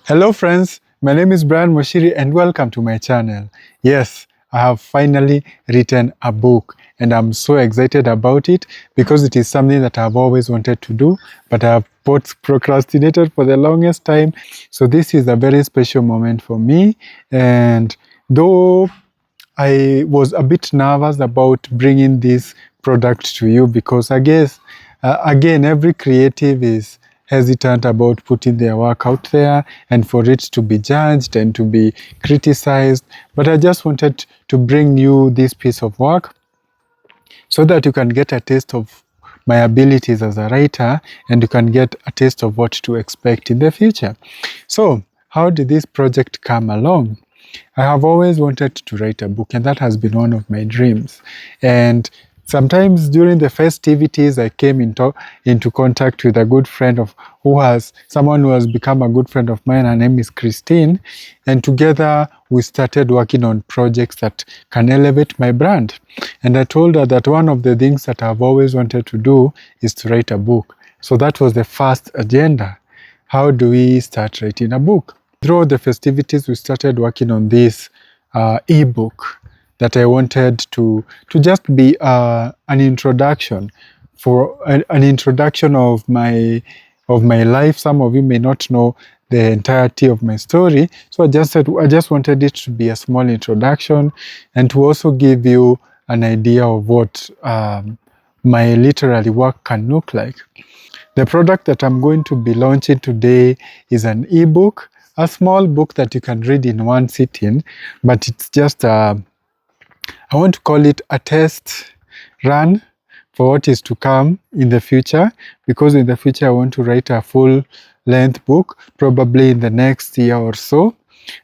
Hello friends, my name is Muchiri and welcome to my channel. Yes, I have finally written a book and I'm so excited about it because it is something that I've always wanted to do, but I have procrastinated for the longest time. So this is a very special moment for me, and though I was a bit nervous about bringing this product to you because I guess, again, every creative is hesitant about putting their work out there and for it to be judged and to be criticized. But I just wanted to bring you this piece of work so that you can get a taste of my abilities as a writer and you can get a taste of what to expect in the future. So, how did this project come along? I have always wanted to write a book, and that has been one of my dreams. And sometimes during the festivities, I came into contact with a good friend of someone who has become a good friend of mine. Her name is Christine, and together we started working on projects that can elevate my brand. And I told her that one of the things that I've always wanted to do is to write a book. So that was the first agenda. How do we start writing a book? Throughout the festivities, we started working on this ebook that I wanted to just be an introduction an introduction of my life. Some of you may not know the entirety of my story, so I just wanted it to be a small introduction and to also give you an idea of what my literary work can look like. The product that I'm going to be launching today is an ebook, a small book that you can read in one sitting, but it's just I want to call it a test run for what is to come in the future, because in the future I want to write a full-length book, probably in the next year or so.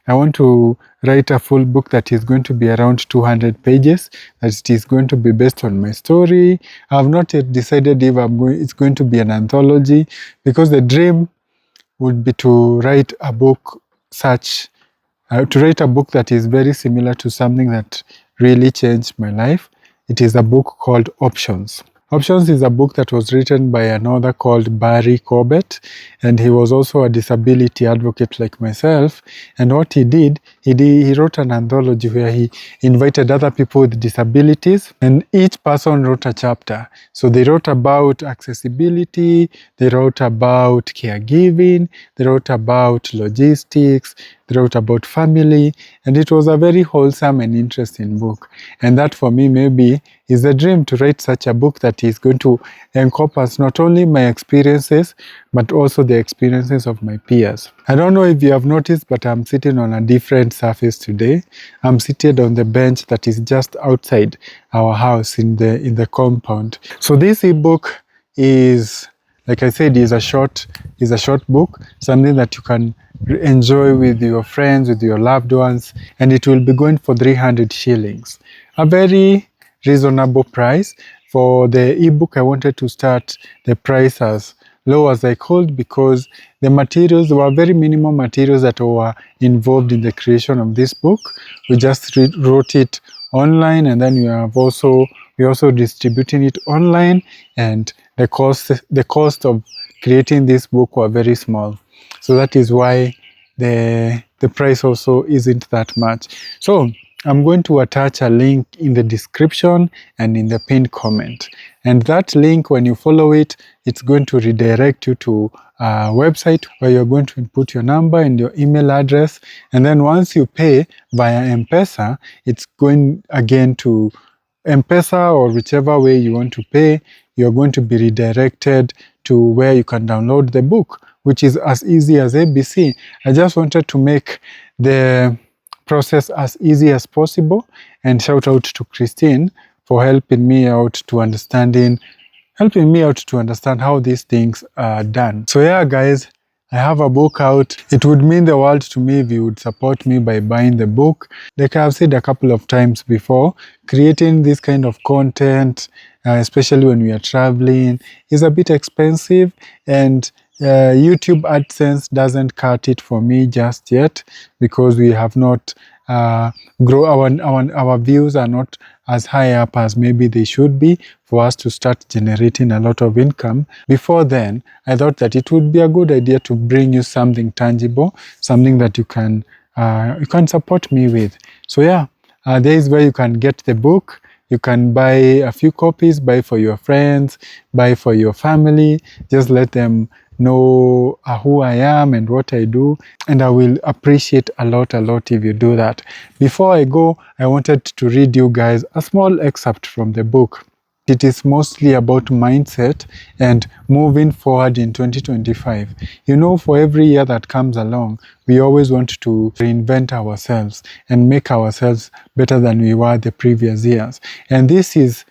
I want to write a full book that is going to be around 200 pages, that it is going to be based on my story. I have not yet decided if it's going to be an anthology, because the dream would be to write a book that is very similar to something that really changed my life. It is a book called Options. Options is a book that was written by an author called Barry Corbett, and he was also a disability advocate like myself. And what he did, he wrote an anthology where he invited other people with disabilities, and each person wrote a chapter. So they wrote about accessibility, they wrote about caregiving, they wrote about logistics, they wrote about family, and it was a very wholesome and interesting book. And that for me maybe is a dream, to write such a book that is going to encompass not only my experiences, but also the experiences of my peers. I don't know if you have noticed, but I'm sitting on a different surface today. I'm seated on the bench that is just outside our house in the compound. So this ebook is, like I said, is a short book, something that you can enjoy with your friends, with your loved ones, and it will be going for 300 shillings. A very reasonable price. For the ebook, I wanted to start the price as low as I could, because the materials were very minimal materials that were involved in the creation of this book. We just wrote it online, and then we're also distributing it online, and the cost of creating this book were very small. So that is why the price also isn't that much. So I'm going to attach a link in the description and in the pinned comment. And that link, when you follow it, it's going to redirect you to a website where you're going to input your number and your email address. And then once you pay via M-Pesa, it's going again to M-Pesa or whichever way you want to pay. You're going to be redirected to where you can download the book, which is as easy as ABC. I just wanted to make the process as easy as possible, and shout out to Christine for helping me out to understand how these things are done. So yeah, guys, I have a book out. It would mean the world to me if you would support me by buying the book. Like I've said a couple of times before, creating this kind of content, especially when we are traveling, is a bit expensive, and YouTube AdSense doesn't cut it for me just yet, because we have not grow. Our views are not as high up as maybe they should be for us to start generating a lot of income. Before then, I thought that it would be a good idea to bring you something tangible, something that you can support me with. So yeah, there is where you can get the book. You can buy a few copies, buy for your friends, buy for your family. Just let them know who I am and what I do, and I will appreciate a lot if you do that. Before I go, I wanted to read you guys a small excerpt from the book. It is mostly about mindset and moving forward in 2025. You know, for every year that comes along, we always want to reinvent ourselves and make ourselves better than we were the previous years. And this is,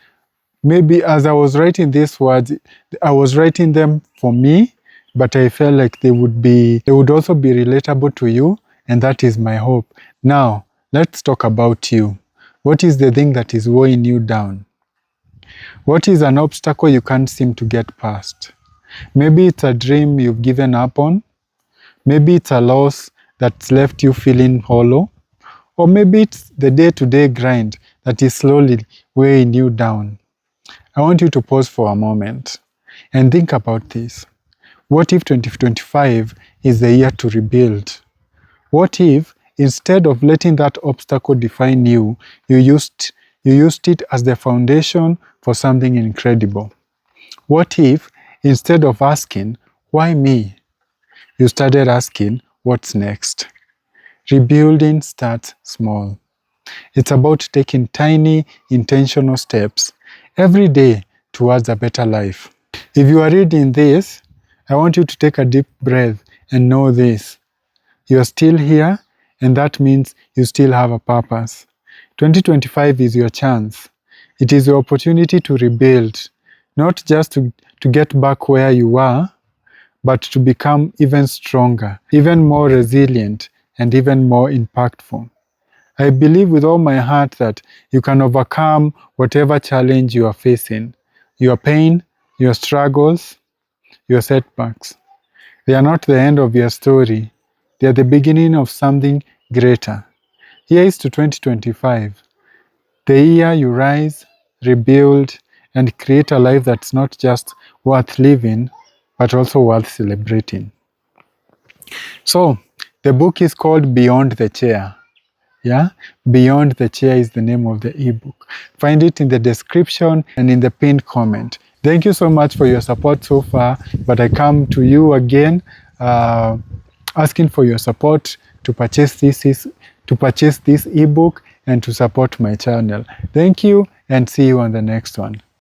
maybe as I was writing these words, I was writing them for me, but I felt like they would also be relatable to you, and that is my hope. Now, let's talk about you. What is the thing that is weighing you down? What is an obstacle you can't seem to get past? Maybe it's a dream you've given up on. Maybe it's a loss that's left you feeling hollow. Or maybe it's the day-to-day grind that is slowly weighing you down. I want you to pause for a moment and think about this. What if 2025 is the year to rebuild? What if, instead of letting that obstacle define you, you used it as the foundation for something incredible? What if, instead of asking, why me, you started asking, what's next? Rebuilding starts small. It's about taking tiny, intentional steps every day towards a better life. If you are reading this, I want you to take a deep breath and know this. You are still here, and that means you still have a purpose. 2025 is your chance. It is your opportunity to rebuild, not just to get back where you were, but to become even stronger, even more resilient, and even more impactful. I believe with all my heart that you can overcome whatever challenge you are facing, your pain, your struggles, your setbacks. They are not the end of your story. They are the beginning of something greater. Here is to 2025, the year you rise, rebuild, and create a life that's not just worth living, but also worth celebrating. So, the book is called Beyond the Chair. Yeah, Beyond the Chair is the name of the ebook. Find it in the description and in the pinned comment. Thank you so much for your support so far, but I come to you again asking for your support to purchase this ebook and to support my channel. Thank you, and see you on the next one.